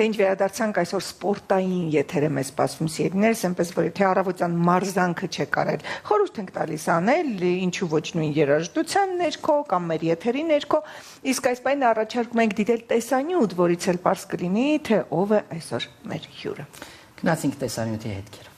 Թե ինչ վերադարձանք այսօր սպորտային եթերը մեզ սպասվում սիրելիներս, այնպես որ եթե առավոտյան մարզանքը չեք արել, խորհուրդ ենք տալիս անել, ինչու ոչ նույն երաժշտության ներքո կամ մեր եթերի ներքո, իսկ այս պայն առաջարկում ենք դիտել տեսանյութ, որից էլ պարզ կլինի, թե ով է այսօր մեր հյուրը։ Գնացինք տեսանյութի հետքերով։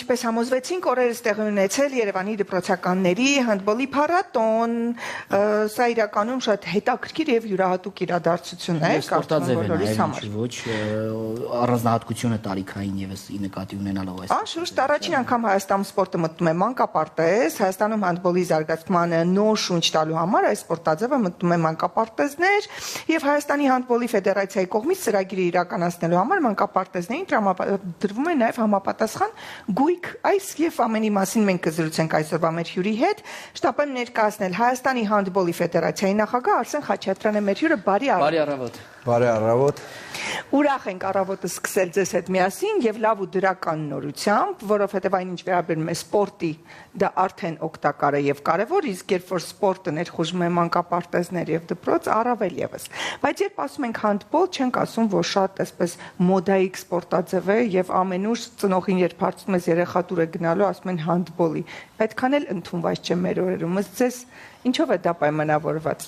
Ինչպես համոզվեցինք, օրերս տեղի ունեցել Երևանի դպրոցականների հանդբոլի փառատոն, սա իրականում շատ հետաքրքիր եւ յուրահատուկ իրադարձություն է, կարծում եմ բոլորիս համար։ Ոչ առանձնահատկությունը տարիքային եւս ի նկատի ունենալով այս։ Անշուշտ առաջին անգամ Հայաստանում սպորտը մտնում է մանկապարտեզ, Հայաստանում հանդբոլի զարգացմանը նոր շունչ տալու համար այս սպորտաձևը մտնում է մանկապարտեզներ եւ Հայաստանի հանդբոլի ֆեդերացիայի կողմից ծրագիրը իրականացնելու համար մանկապարտեզներին տրամադրվում է նաեւ համապատասխան գույք այս եւ ամենի մասին մենք կզրուցենք այսօրվա մեր հյուրի հետ։ Շտապ եմ ներկայացնել Հայաստանի հանդբոլի ֆեդերացիայի նախագահ Արսեն Խաչատրյանը մեր հյուրը, բարի առավոտ։ Բարի առավոտ։ Ուրախ ենք առավոտը սկսել ձեզ հետ միասին եւ լավ ու դրական նորությամբ, որովհետեւ այն ինչ վերաբերում է սպորտի, դա արդեն օգտակար է եւ կարեւոր, իսկ երբ որ սպորտը ներխուժում է մանկապարտեզներ եւ դպրոց, առավել եւս։ Բայց երբ ասում ենք հանդբոլ, չենք ասում, որ շատ այսպես մոդայիկ սպորտաձև է եւ ամենուր ծնողին երբ հարցնում ես երեխա տուր է գնալու, ասում են հանդբոլի։ Այդքան էլ ընդունված չէ մեր օրերում։ Ըստ ձեզ ինչով է դա պայմանավորված։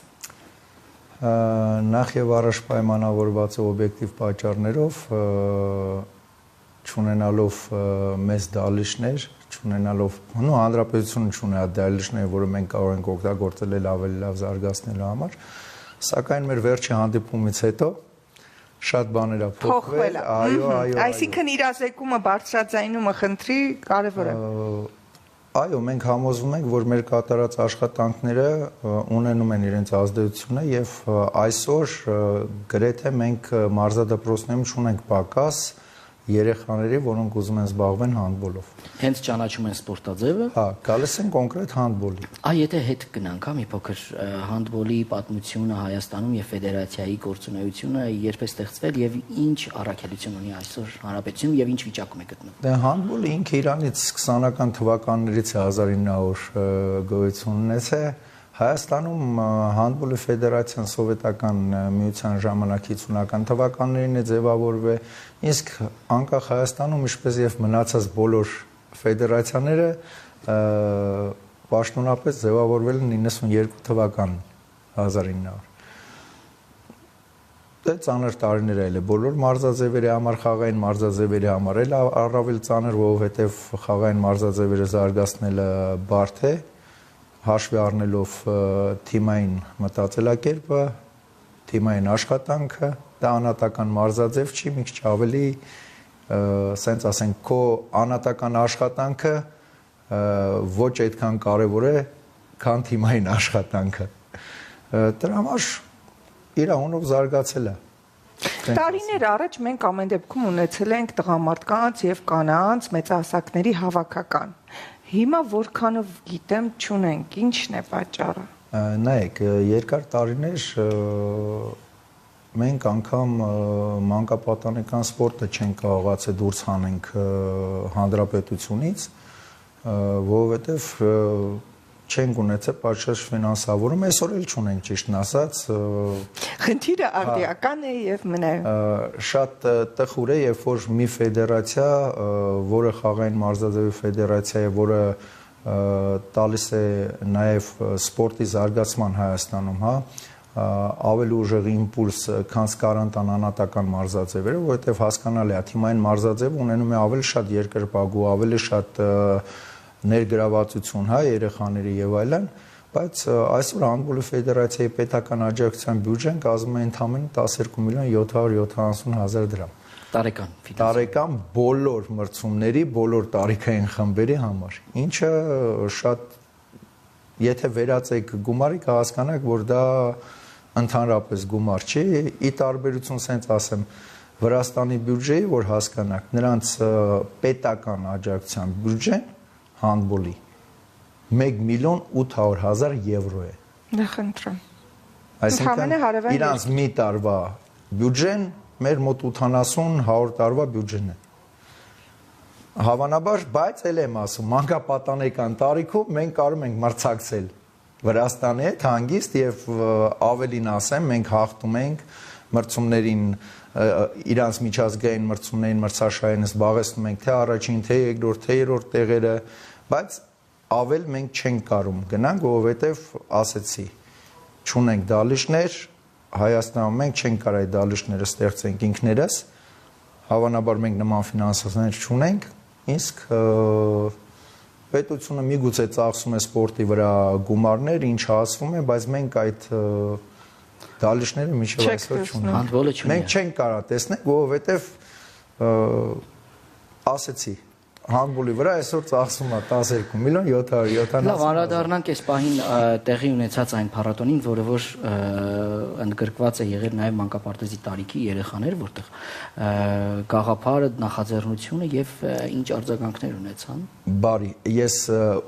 Նախ եւ առաջ պայմանավորված է օբյեկտիվ պատճառներով, չունենալով մեծ դալիճներ, չունենալով, հանրապետությունը չունի այդ դալիճները, որը մենք կարող ենք օգտագործել ավելի լավ զարգացնելու համար, սակայն մեր վերջի հանդիպումից հետո շատ բաներ է փոխվել, այո։ Այսինքն իրազեկումը, բարձրաձայնումը խնդրի կարևոր է։ Այո, մենք համոզվում ենք, որ մեր կատարած աշխատանքները ունենում են իրենց ազդեցությունը եւ այսօր գրեթե մենք մարզադպրոցներում չունենք պակաս երեխաների, որոնք ուզում են զբաղվեն հանդբոլով։ Հենց ճանաչում են սպորտաձևը։ Հա, գալիս են կոնկրետ հանդբոլի։ Եթե հետ գնանք, մի փոքր հանդբոլի պատմությունը Հայաստանում եւ ֆեդերացիայի գործունեությունը երբ է ստեղծվել եւ ինչ առաքելություն ունի այսօր հանրապետությունում եւ ինչ վիճակում է գտնվում։ Դե հանդբոլը ինքը իրանից 20-ական թվականներից է 1900 գոյություն ունեցել։ Հայաստանում հանդբոլի ֆեդերացիան սովետական միության ժամանակից 50-ական թվականներին է ձևավորվել, իսկ անկախ Հայաստանում, ինչպես եւ մնացած բոլոր ֆեդերացիաները պաշտոնապես ձևավորվել են 92 թվականին 1900։ Դե ծանր տարիներ էլ է բոլոր մարզաձևերի համար, խաղային մարզաձևերի համար էլ առավել ծանր, որովհետեւ խաղային մարզաձևերը զարգացնելը բարդ է, հաշվի առնելով թիմային մտածելակերպը, թիմային աշխատանքը, դա անհատական մարզաձև չի, մի քիչ ավելի, ասենք ասենք, քո անհատական աշխատանքը ոչ այդքան կարևոր է, քան թիմային աշխատանքը։ Դրա համար իր անունով զարգացել է։ Տարիներ առաջ մենք ամեն դեպքում ունեցել ենք տղամարդկանց եւ կանանց մեծահասակների հավաքական։ Հիմա որքանով գիտեմ չունենք, ինչն է պատճառը։ Նայեք, երկար տարիներ մենք անգամ մանկապատանեկան սպորտը չենք կարողացել դուրս հանենք հանրապետությունից, որովհետև չենք ունեցել պատշաճ ֆինանսավորում, այսօր էլ չունենք ճիշտն ասած։ Խնդիրը արդիական է եւ մնա շատ տխուր է, երբ որ մի ֆեդերացիա, որը խաղային մարզաձևի ֆեդերացիա է, որը տալիս է նաեւ սպորտի զարգացման Հայաստանում, հա, ավելի ուժեղ իմպուլս, քան Կարանտան անհատական մարզաձևերը, որովհետեւ հասկանալի է, թիմային մարզաձևը ունենում է ավելի շատ երկրպագու, ավելի շատ ներգրավվածություն, հա, երեխաների եւ այլն, բայց այսօր հանդբոլի ֆեդերացիայի պետական աջակցության բյուջեն կազմում է ընդամենը 12 միլիոն 770 հազար դրամ տարեկան բոլոր մրցումների, բոլոր տարիքային խմբերի համար, ինչը շատ, եթե վերածեք գումարի, կհասկանաք, որ դա ընդհանրապես գումար չի, ի տարբերություն սենց ասեմ Վրաստանի բյուջեի, որ հասկանաք, նրանց պետական աջակցության բյուջեն հանդբոլի 1 միլիոն 800 հազար եվրո է։ Դա խնդրեմ։ Այսինքն իրանց մի տարվա բյուջեն մեր մոտ 80-100 տարվա բյուջեն է։ Հավանաբար, բայց էլ եմ ասում, մանկապատանեկան տարիքում մենք կարող ենք մրցակցել Վրաստանի հետ հանգիստ եւ ավելին ասեմ, մենք հաղթում ենք մրցումներին, իրանց միջազգային մրցումներին, մրցաշարերին զբաղեցնում ենք թե առաջին, թե երկրորդ, թե երրորդ տեղերը, բայց ավել մենք չենք կարող գնանք, որովհետեւ ասեցի, չունենք դալիճներ, Հայաստանում մենք չենք կարող այդ դալիճները ստեղծենք ինքներս, հավանաբար մենք նման ֆինանսներ չունենք, իսկ պետությունը միգուցե ծախսում է սպորտի վրա գումարներ, ինչ ասվում է, բայց մենք այդ դալիճները մինչև այսօր չունենք։ Մենք չենք կարող տեսնել, որովհետև ասեցի, հանդբոլի վրա այսօր ծախսում է 12 միլիոն 770 Լավ, անդրադառնանք այս պահին տեղի ունեցած այն փառատոնին, որը որ ընդգրկված է եղել նաև մանկապարտեզի տարիքի երեխաներ, որտեղ գաղափարը, նախաձեռնությունը եւ ինչ արձագանքներ ունեցան։ Բարի, ես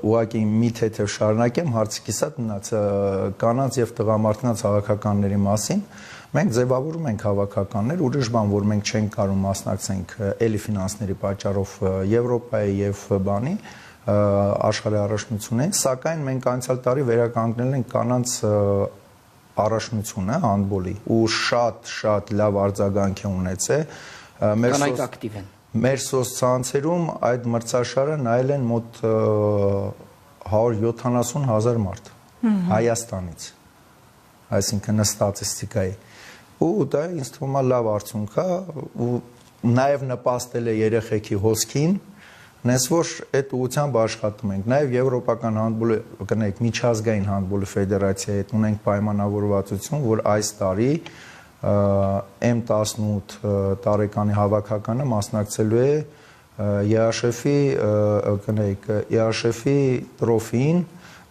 ուղղակի մի թեթև շարունակեմ հարցի կիսատ մնաց կանանց եւ տղամարդկանց հավաքականների մասին։ Մենք ձևավորում ենք հավաքականներ, ուրիշ բան, որ մենք չենք կարող մասնակցենք էլի ֆինանսների պատճառով Եվրոպայի եւ բանի աշխարհի առաջնություններին, սակայն մենք անցյալ տարի վերականգնել ենք կանանց առաջնությունը հանդբոլի ու շատ լավ արձագանք է ունեցել։ Կանայք ակտիվ են։ Մեր սոցցանցերում այդ մրցաշարը նայել են մոտ 170 հազար մարդ Հայաստանից, այսինքն ստատիստիկայի ու դա ինձ թվում է լավ արդյունք է ու նաև նպաստել է երեխեքի հոսքին, նես որ այդ ուղղությամբ աշխատում ենք, նաև եվրոպական հանդբոլի, կնեք միջազգային հանդբոլի ֆեդերացիայի հետ ունենք պայմանավորվածություն, որ այս տարի M18 տարեկանի հավաքականը մասնակցելու է ԵԱՇՖ-ի տրոֆիին,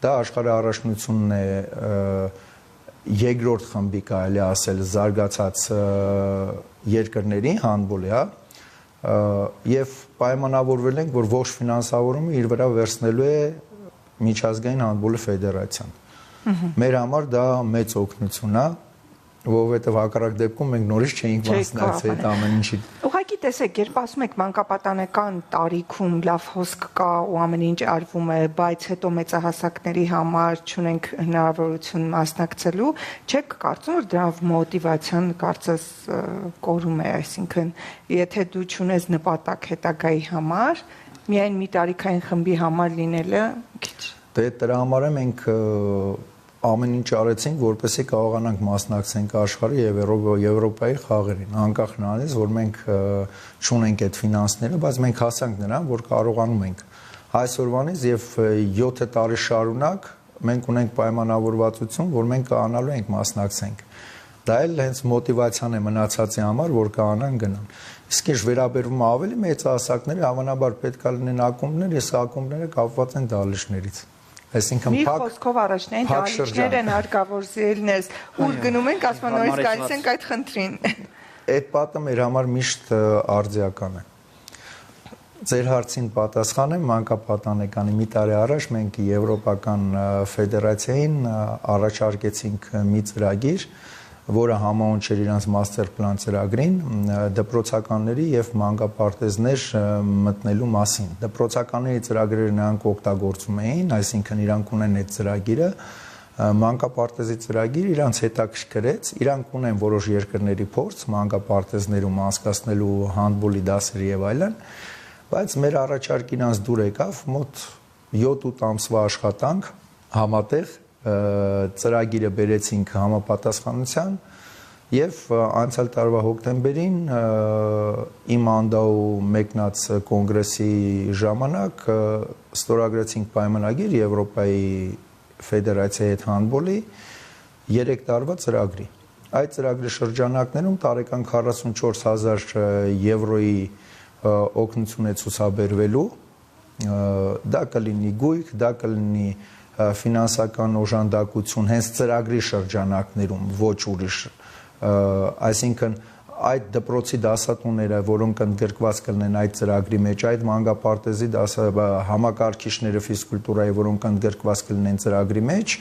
դա աշխարհի առաջնությունն է երկրորդ խմբի կարելի ասել զարգացած երկրների հանդբոլի, հա, եւ պայմանավորվել ենք, որ ողջ ֆինանսավորումը իր վրա վերցնելու է միջազգային հանդբոլի ֆեդերացիան։ Մեր համար դա մեծ օգնություն է, որովհետեւ հակառակ դեպքում մենք նորից չէինք մասնակցել այդ ամեն ինչի։ Ուղղակի տեսեք, երբ ասում եք մանկապատանեկան տարիքում լավ հոսք կա ու ամեն ինչ արվում է, բայց հետո մեծահասակների համար չունենք հնարավորություն մասնակցելու, չեք կարծում, որ դրանով մոտիվացիան կարծես կորում է, այսինքն, եթե դու չունես նպատակ հետագայի համար, միայն մի տարիքային խմբի համար լինելը քիչ։ Դե դրա համար մենք ամեն ինչ արեցինք, որպեսզի կարողանանք մասնակցենք աշխարհի եւ Եվրոպայի խաղերին, անկախ նրանից, որ մենք չունենք այդ ֆինանսները, բայց մենք հասանք նրան, որ կարողանում ենք այսօրվանից եւ 7 տարի շարունակ մենք ունենք պայմանավորվածություն, որ մենք կարողանալու ենք մասնակցենք։ Դա էլ հենց մոտիվացիան է մնացածի համար, որ կարողանան գնան։ Իսկ ինչ վերաբերում է ավելի մեծահասակների, հավանաբար պետք է լինեն ակումբներ, իսկ ակումբները կապված են դալիճներից։ Այսինքն մի խոսքով առաջնային դալիճներ են հարկավոր զելնես, ուր գնում ենք, ասում նորից գալիս ենք այդ խնդրին։ Այդ պատը մեր համար միշտ արձիական է։ Ձեր հարցին պատասխանեմ, մանկապատանեկանի մի տարի առաջ մենք Եվրոպական ֆեդերացիային առաջարկեցինք մի ծրագիր, որը համահունչ էր իրանց master plan ծրագրին, դպրոցականների եւ մանկապարտեզներ մտնելու մասին։ Դպրոցականների ծրագրերը նրանք օգտագործում էին, այսինքն իրանք ունեն այդ ծրագիրը, մանկապարտեզի ծրագիր իրանց հետաքրքրեց, իրանք ունեն որոշ երկրների փորձ մանկապարտեզներում անցկացնելու հանդբոլի դասեր եւ այլն, բայց մեր առաջարկը իրանց դուր եկավ մոտ 7-8 ամսվա աշխատանք համատեղ ծրագիրը բերեցինք համապատասխանության եւ անցյալ տարվա հոկտեմբերին իմ անդաու մեկնած կոնգրեսի ժամանակ ստորագրեցինք պայմանագիր Եվրոպայի ֆեդերացիայի հետ հանդբոլի 3 տարվա ծրագրի։ Այդ ծրագրի շրջանակներում տարեկան 44,000 եվրոյի օգնություն է ցուցաբերվելու, դա կլինի գույք, դա կլինի ֆինանսական օժանդակություն հենց ծրագրի շրջանակներում, ոչ ուրիշ, այսինքն այդ դպրոցի դասատուները, որոնք ընդգրկված կլինեն այդ ծրագրի մեջ, այդ մանկապարտեզի համակարգիչները ֆիզկուլտուրայի, որոնք ընդգրկված կլինեն ծրագրի մեջ,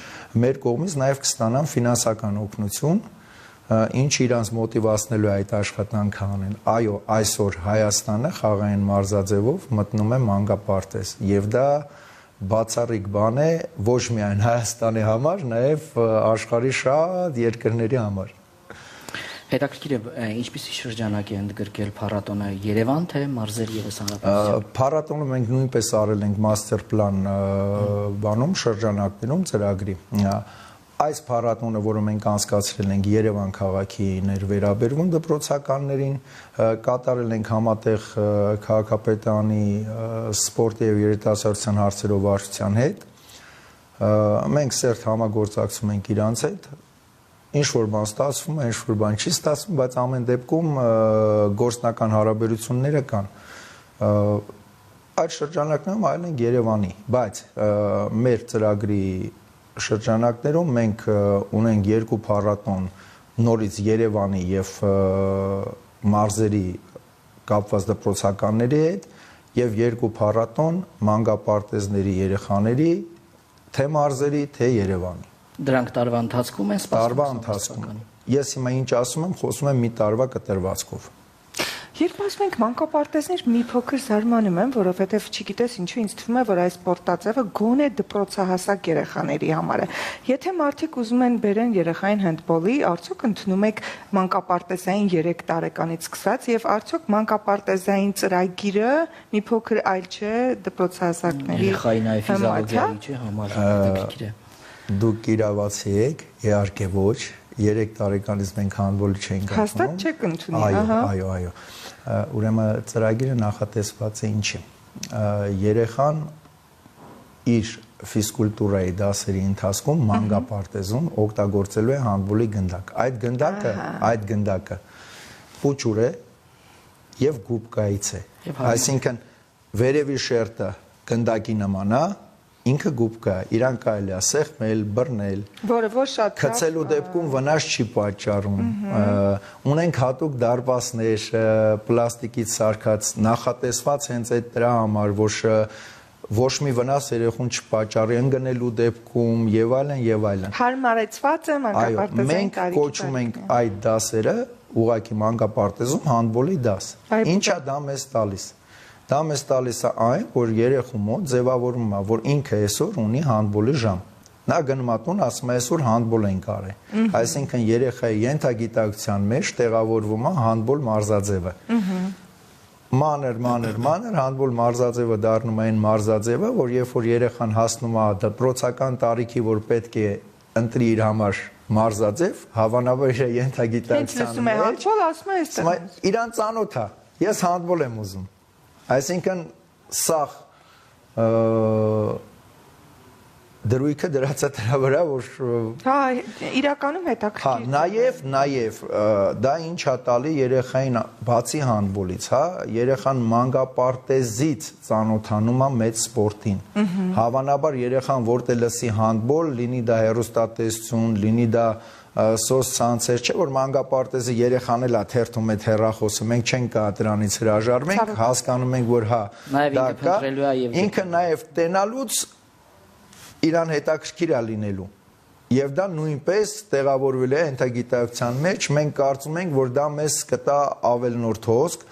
մեր կողմից նաև կստանան ֆինանսական օգնություն, ինչը իրանց մոտիվացնելու է այդ աշխատանքը անեն։ Այո, այսօր Հայաստանը խաղային մարզաձևով մտնում է մանկապարտեզ, եւ դա բացառիկ բան է ոչ միայն Հայաստանի համար, նաև աշխարհի շատ երկրների համար։ Հետաքրքիր է, ինչպիսի շրջանակ է ընդգրկել փառատոնը, Երևան թե մարզեր ևս հանրապետություն։ Փառատոնը մենք նույնպես արել ենք master plan բանում շրջանակներում ծրագրի։ Այս փառատոնը, որը մենք անցկացրել ենք Երևան քաղաքին էր վերաբերվում դպրոցականներին, կատարել ենք համատեղ քաղաքապետարանի սպորտի եւ երիտասարդության հարցերով վարչության հետ։ Մենք սերտ համագործակցում ենք իրանց հետ։ Ինչ որ բան ստացվում է, ինչ որ բան չի ստացվում, բայց ամեն դեպքում գործնական հարաբերությունները կան։ Այդ շրջանակներում այլ ենք Երևանի, բայց մեր ծրագրի շրջանակներում մենք ունենք 2 փառատոն նորից Երևանի եւ մարզերի կապված դպրոցականների հետ եւ 2 փառատոն մանկապարտեզների երեխաների թե մարզերի թե Երևանի։ Դրանք տարվա ընթացքում են սպասվում։ Տարվա ընթացքում։ Ես հիմա ինչ ասում եմ, խոսում եմ մի տարվա կտրվածքով։ Երբ ասում ենք մանկապարտեզներ, մի փոքր զարմանում եմ, որովհետև չգիտես ինչու ինձ թվում է, որ այս սպորտաձևը գոնե դպրոցահասակ երեխաների համար է։ Եթե մարդիկ ուզում են բերեն երեխային հենդբոլի, արդյոք ընդունում եք մանկապարտեզային 3 տարեկանից սկսած եւ արդյոք մանկապարտեզային ծրագիրը մի փոքր այլ չէ դպրոցահասակների երեխային այ ֆիզիոլոգիայի չէ համար հետաքրքիր է։ Դուք իրավացի եք, իհարկե ոչ, 3 տարեկանից մենք հանդբոլի չենք ընդունում։ Հաստատ չեք ընդունի, ահա։ Այո։ Ուրեմն ծրագիրը նախատեսված է ինչի։ Երեխան իր ֆիզկուլտուրայի դասերի ընթացքում մանկապարտեզում օգտագործելու է հանդբոլի գնդակ։ Այդ գնդակը փուչուր է եւ գուբկայից է։ Այսինքն վերևի շերտը գնդակի նման է, ինքը գուբկա, իրան կարելի է սեղմել, բռնել, որը ոչ շատ գցելու դեպքում վնաս չի պատճառում։ Ունենք հատուկ դարպասներ, պլաստիկից սարքած, նախատեսված հենց այդ դրա համար, որ ոչ մի վնաս երեխուն չպատճառի ընկնելու դեպքում եւ այլն եւ այլն։ Հարմարեցված է մանկապարտեզային տարիքի։ Մենք կոչում ենք այդ դասերը ուղղակի մանկապարտեզում հանդբոլի դաս։ Ինչա դա մեզ տալիս։ Դա մեզ տալիս է այն, որ երեխու մոտ ձևավորվում է, որ ինքը այսօր ունի հանդբոլի ժամ։ Նա գնում է տուն, ասում է այսօր հանդբոլ ենք արել։ Այսինքն երեխայի ենթագիտակցության մեջ տեղավորվում է հանդբոլ մարզաձևը։ Մանր հանդբոլ մարզաձևը դառնում է այն մարզաձևը, որ երբ որ երեխան հասնում է դպրոցական տարիքի, որ պետք է ընտրի իր համար մարզաձև, հավանաբար իր ենթագիտակցության մեջ հանդբոլ ասում է այստեղ։ Իրան ծանոթ է։ Ես հանդբոլ եմ ուզում։ Այսինքն սաղ դրույքը դրած է դրա վրա, որ հա, իրականում հետաքրքիր։ Նաև դա ինչ է տալի երեխային բացի հանդբոլից, հա, երեխան մանկապարտեզից ծանոթանում է մեծ սպորտին։ Հավանաբար երեխան որտե լսի հանդբոլ, լինի դա հեռուստատեսություն, լինի դա սոցցանցեր, չէ որ մանկապարտեզի երեխան էլ է թերթում այդ հեռախոսը, մենք չենք կա դրանից հրաժարվենք, հասկանում ենք, որ հա, դա կա, ինքը նաև տենալուց իրան հետաքրքիր է լինելու, Եվ դա նույնպես տեղավորվել է ենթագիտակցության մեջ, մենք կարծում ենք, որ դա մեզ կտա ավելնորդ հոսք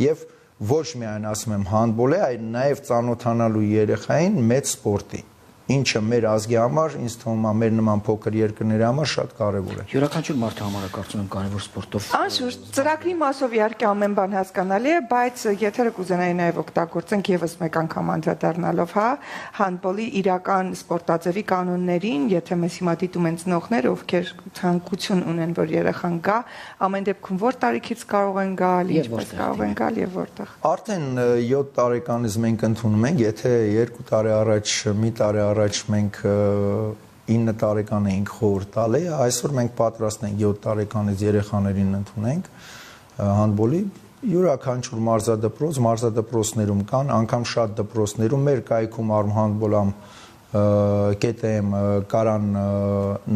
եւ ոչ միայն ասում եմ հանդբոլի, այլ նաեւ ծանոթանալու երեխային մեծ սպորտի, ինչը մեր ազգի համար, ինձ թվում է մեր նման փոքր երկրների համար շատ կարեւոր է։ Յուրաքանչյուր մարդու համար կարծում եմ կարևոր սպորտով։ Անշուշտ, ծրագրի մասով իհարկե ամեն բան հասկանալի է, բայց եթե կուզենայի նաև օգտագործենք եւս մեկ անգամ անդրադառնալով, հա, հանդբոլի իրական սպորտաձևի կանոններին, եթե մեզ հիմա դիտում են ծնողներ, ովքեր ցանկություն ունեն, որ երեխան գա, ամեն դեպքում որ տարիքից կարող են գալ, ինչպես կարող են գալ եւ որտեղ։ Արդեն 7 տարեկանից մենք ընդունում ենք, եթե 2 տարի առաջ, մի տարի առաջ մենք 9 տարեկան էինք խորհուրդ տալի, այսօր մենք պատրաստ ենք 7 տարեկանից երեխաներին ընդունենք հանդբոլի, յուրաքանչյուր մարզադպրոցներում կան, անգամ շատ դպրոցներում, մեր կայքում Արմհանդբոլամ կետեմ կարան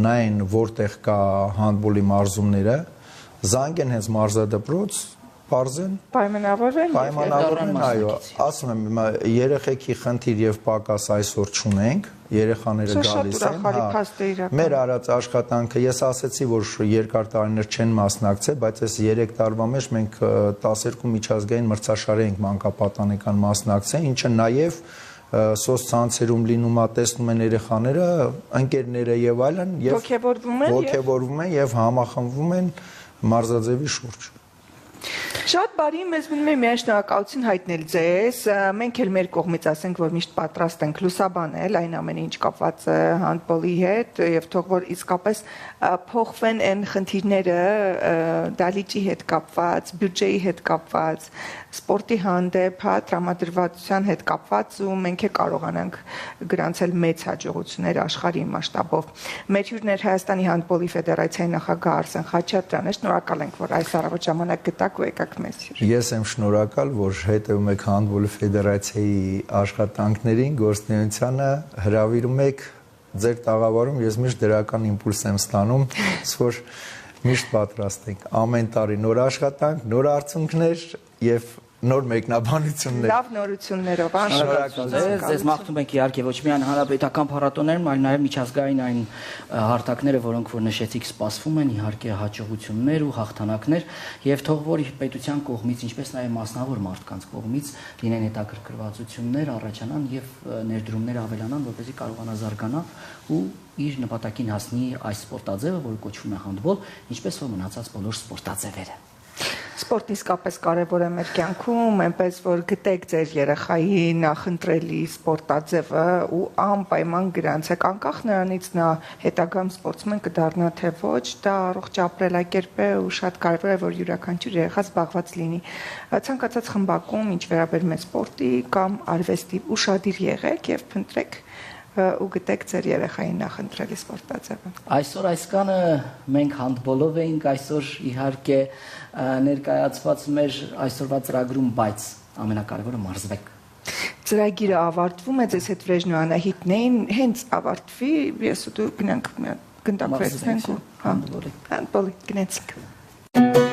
նայն որտեղ կա հանդբոլի մարզումները, զանգեն հենց մարզադպրոց, Պարզեն պայմանավորվեն, այո, ասում եմ, երեխեքի խնդիր եւ պակաս այսօր չունենք, երեխաները գալիս են, մեր արած աշխատանքը, ես ասեցի, որ երկար տարիներ չեն մասնակցել, բայց այս 3 տարվա մեջ մենք 12 միջազգային մրցաշարի ենք մանկապատանեկան մասնակցել, ինչը նաեւ սոցցանցերում լինում է, տեսնում են երեխաները, ընկերները եւ այլն, եւ ոգևորվում են եւ համախմբվում են մարզաձևի շուրջ։ Շատ բարի, մեզ մնում է միայն շնորհակալություն հայտնել ձեզ, մենք էլ մեր կողմից ասենք, որ միշտ պատրաստ ենք լուսաբանել այն ամենը, ինչ կապված հանդբոլի հետ եւ թող որ իսկապես փոխվեն այն խնդիրները դալիճի հետ կապված, բյուջեի հետ կապված, սպորտի հանդեպ, հա, տրամադրվածության հետ կապված ու մենք է կարողանանք գրանցել մեծ հաջողություններ աշխարհի մասշտաբով։ Մեր հյուրն էր Հայաստանի հանդբոլի ֆեդերացիայի նախագահ Արսեն Խաչատրյանը, շնորհակալ ենք, որ այս առավոտ ժամանակ գտաք ու եկաք մեզ հյուր։ Ես եմ շնորհակալ, որ հետևում եք հանդբոլի ֆեդերացիայի աշխատանքներին, գործունեությանը, հրավիրում եք ձեր տաղավարում, ես միշտ դրական իմպուլս եմ ստանում, որ միշտ պատրաստ ենք ամեն տարի նոր աշխատանք, նոր արդյունքներ եւ նոր մեկնաբանություններ։ Լավ նորություններով, շնորհակալություն։ Ձեզ մաղթում ենք իհարկե ոչ միայն հանրապետական փառատոներում, այլ նաև միջազգային այն հարթակները, որոնք որ նշեցիք, սպասվում են, իհարկե հաջողություններ ու հաղթանակներ, եւ թող որ պետության կողմից, ինչպես նաև մասնավոր մարդկանց կողմից լինեն հետաքրքրվածություններ, առաջանան եւ ներդրումներ ավելանան, որպեսզի կարողանա զարգանալ ու իր նպատակին հասնի այս սպորտաձևը, որը կոչվում է հանդբոլ, ինչպես որ մնացած բոլոր սպորտաձևերը։ Սպորտն իսկապես կարևոր է մեր կյանքում, այնպես որ գտեք ձեր երեխայի նախընտրելի սպորտաձևը ու անպայման գրանցեք, անկախ նրանից նա հետագայում սպորտսմեն կդառնա թե ոչ, դա առողջ ապրելակերպ է ու շատ կարևոր է, որ յուրաքանչյուր երեխա զբաղված լինի ցանկացած խմբակում, ինչ վերաբերում է սպորտի կամ արվեստի, ուշադիր եղեք եւ փնտրեք ու գտեք ձեր երեխային նախընտրելի սպորտաձևը։ Այսօր այսքանը մենք հանդբոլով էինք, այսօր իհարկե ներկայացված մեր այսօրվա ծրագրում, բայց ամենակարևորը մարզվեք։ Ծրագիրը ավարտվում է, ձեզ հետ Վրեժն ու Անահիտն էին, հենց ավարտվի, ես ու դու գնանք գնդակվեցնենք ու հանդբոլի գնացինք։